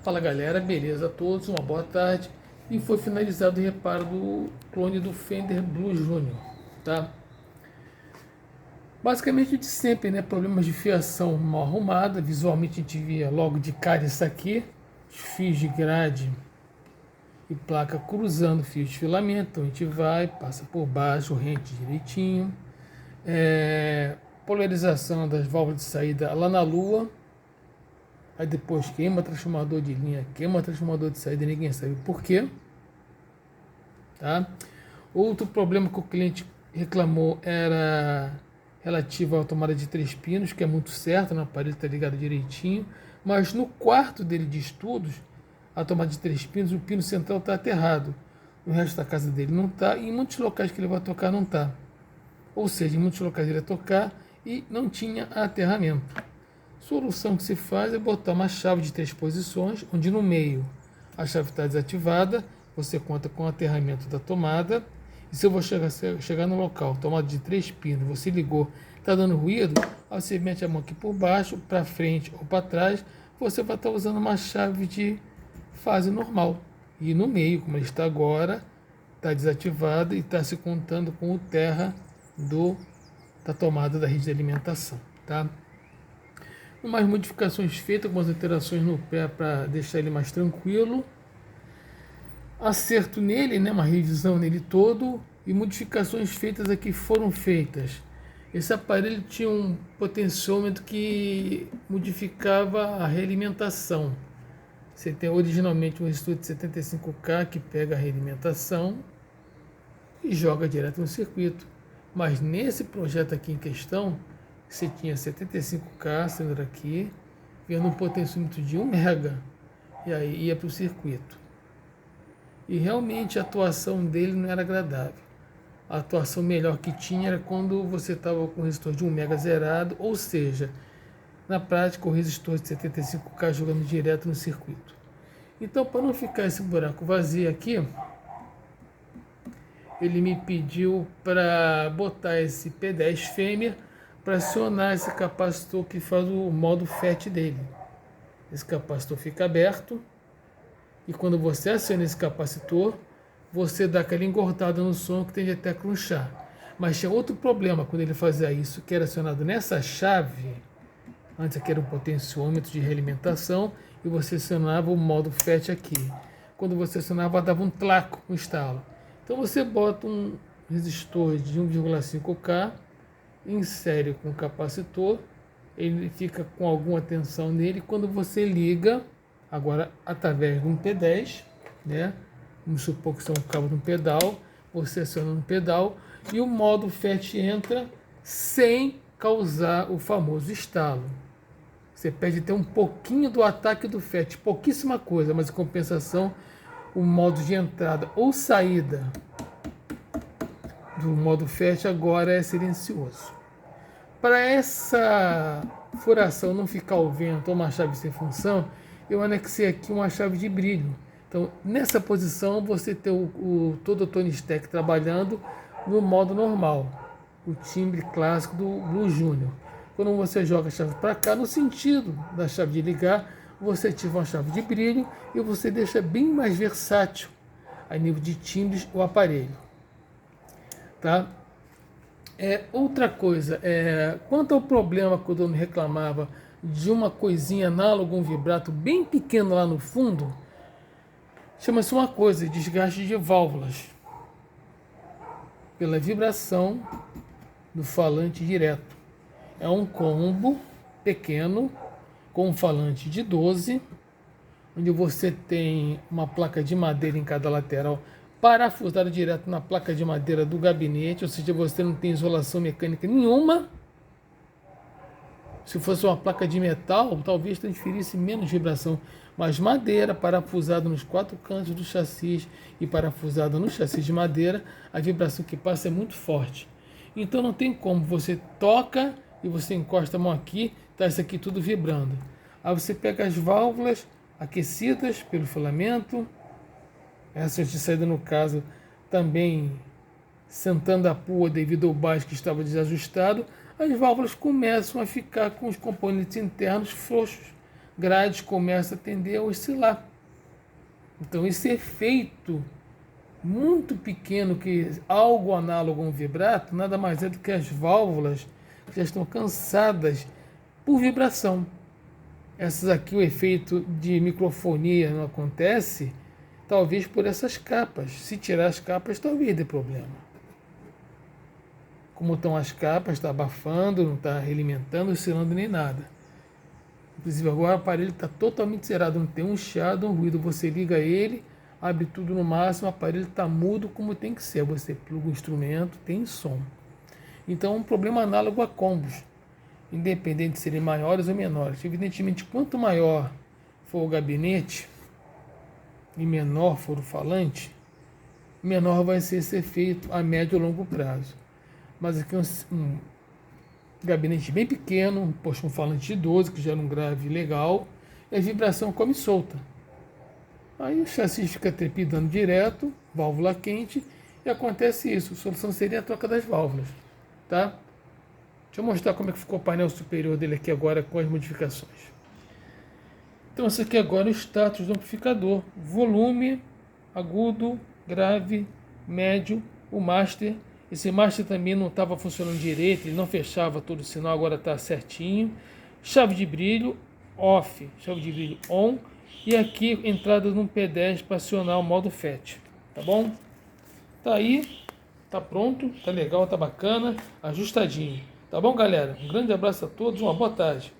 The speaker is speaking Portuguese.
Fala galera, beleza a todos, uma boa tarde. E foi finalizado o reparo do clone do Fender Blue Junior, tá? Basicamente de sempre, né? Problemas de fiação mal arrumada. Visualmente a gente via logo de cara isso aqui, os fios de grade e placa cruzando fios de filamento. Então a gente vai, passa por baixo, rente direitinho. Polarização das válvulas de saída lá na lua. Aí depois queima transformador de linha, queima transformador de saída, ninguém sabe por quê. Tá? Outro problema que o cliente reclamou era relativo à tomada de 3 pinos, que é muito certo, o aparelho está ligado direitinho, mas no quarto dele de estudos, a tomada de 3 pinos, o pino central está aterrado. No resto da casa dele não está, e em muitos locais que ele vai tocar não está. Ou seja, em muitos locais ele ia tocar e não tinha aterramento. Solução que se faz é botar uma chave de 3 posições, onde no meio a chave está desativada, você conta com o aterramento da tomada, e se eu vou chegar no local, tomada de 3 pinos, você ligou, está dando ruído, aí você mete a mão aqui por baixo, para frente ou para trás, você vai estar usando uma chave de fase normal. E no meio, como ele está agora, está desativada e está se contando com o terra da tomada da rede de alimentação. Tá? Umas modificações feitas, algumas alterações no pé para deixar ele mais tranquilo. Acerto nele, né, uma revisão nele todo, e modificações feitas aqui foram feitas. Esse aparelho tinha um potenciômetro que modificava a realimentação. Você tem originalmente um resistor de 75K que pega a realimentação e joga direto no circuito. Mas nesse projeto aqui em questão, você tinha 75K sendo aqui, vendo um potenciômetro de 1 mega, e aí ia para o circuito. E realmente a atuação dele não era agradável. A atuação melhor que tinha era quando você estava com o resistor de 1 mega zerado, ou seja, na prática o resistor de 75K jogando direto no circuito. Então, para não ficar esse buraco vazio aqui, ele me pediu para botar esse P10 fêmea para acionar esse capacitor que faz o modo FET dele. Esse capacitor fica aberto e quando você aciona esse capacitor, você dá aquela engordada no som que tende até a crunchar. Mas tinha outro problema quando ele fazia isso, que era acionado nessa chave. Antes aqui era um potenciômetro de realimentação e você acionava o modo FET aqui. Quando você acionava, dava um tlaco, um estalo. Então você bota um resistor de 1,5K em série com o capacitor, ele fica com alguma tensão nele. Quando você liga, agora através de um P10, né? Vamos supor que são um cabo de um pedal, você aciona um pedal e o modo FET entra sem causar o famoso estalo. Você perde até um pouquinho do ataque do FET, pouquíssima coisa, mas em compensação o modo de entrada ou saída do modo FET agora é silencioso. Para essa furação não ficar ao vento ou uma chave sem função, eu anexei aqui uma chave de brilho. Então, nessa posição, você tem todo o Tony Stack trabalhando no modo normal, o timbre clássico do Blue Junior. Quando você joga a chave para cá, no sentido da chave de ligar, você ativa uma chave de brilho e você deixa bem mais versátil a nível de timbres o aparelho. Tá? Outra coisa, quanto ao problema que o dono reclamava de uma coisinha análoga a um vibrato bem pequeno lá no fundo, chama-se uma coisa, desgaste de válvulas, pela vibração do falante direto. É um combo pequeno, com um falante de 12, onde você tem uma placa de madeira em cada lateral, parafusada direto na placa de madeira do gabinete, ou seja, você não tem isolação mecânica nenhuma. Se fosse uma placa de metal, talvez transferisse menos vibração, mas madeira, parafusada nos 4 cantos do chassi e parafusada no chassi de madeira, a vibração que passa é muito forte. Então não tem como, você toca e você encosta a mão aqui, tá isso aqui tudo vibrando. Aí você pega as válvulas aquecidas pelo filamento, essas de saída no caso também sentando a pua devido ao baixo que estava desajustado, as válvulas começam a ficar com os componentes internos frouxos, grades começam a tender a oscilar. Então esse efeito muito pequeno, que algo análogo a um vibrato, nada mais é do que as válvulas que já estão cansadas por vibração. Essas aqui, o efeito de microfonia não acontece, talvez por essas capas. Se tirar as capas, talvez dê problema. Como estão as capas, está abafando, não está realimentando, oscilando nem nada. Inclusive agora o aparelho está totalmente zerado, não tem um chiado, um ruído. Você liga ele, abre tudo no máximo, o aparelho está mudo como tem que ser. Você pluga o instrumento, tem som. Então é um problema análogo a combos, independente de serem maiores ou menores. Evidentemente, quanto maior for o gabinete e menor for o falante, menor vai ser esse efeito a médio e longo prazo. Mas aqui um gabinete bem pequeno, um falante de 12, que gera um grave legal, e a vibração come solta. Aí o chassi fica trepidando direto, válvula quente, e acontece isso. A solução seria a troca das válvulas. Tá? Deixa eu mostrar como é que ficou o painel superior dele aqui agora com as modificações. Então esse aqui agora é o status do amplificador. Volume, agudo, grave, médio, o master. Esse master também não estava funcionando direito, ele não fechava todo o sinal, agora está certinho. Chave de brilho off, chave de brilho on. E aqui entrada num P10 para acionar o modo FET. Tá bom? Tá aí, tá pronto, tá legal, tá bacana, ajustadinho. Tá bom, galera? Um grande abraço a todos, uma boa tarde.